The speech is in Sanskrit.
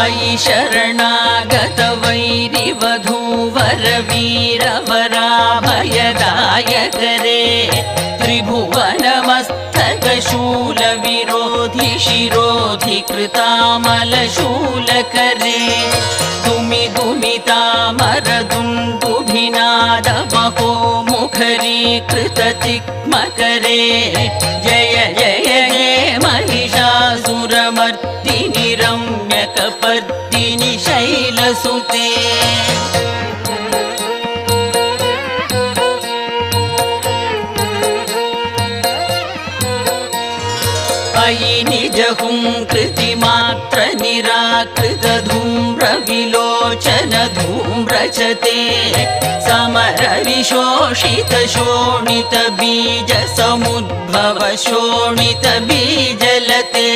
अयि शरणागत वैरिवधूवर वीरवराभयदायकरे त्रिभुवनमस्तकशूल विरोधि शिरोधि कृतामलशूलकरे दुमि दुमितामरदुन्दुभिनाद महो मुखरीकृततिक्मकरे जय जय हे महिषासुरमर्दिनि रम्यकपर्दिनि शैलसुते अयि निजहुंकृतिमात्र निराकृत धूम्र विलोचन धूम्रचते समर विशोषित शोणित बीज समुद्भव शोणित बीजलते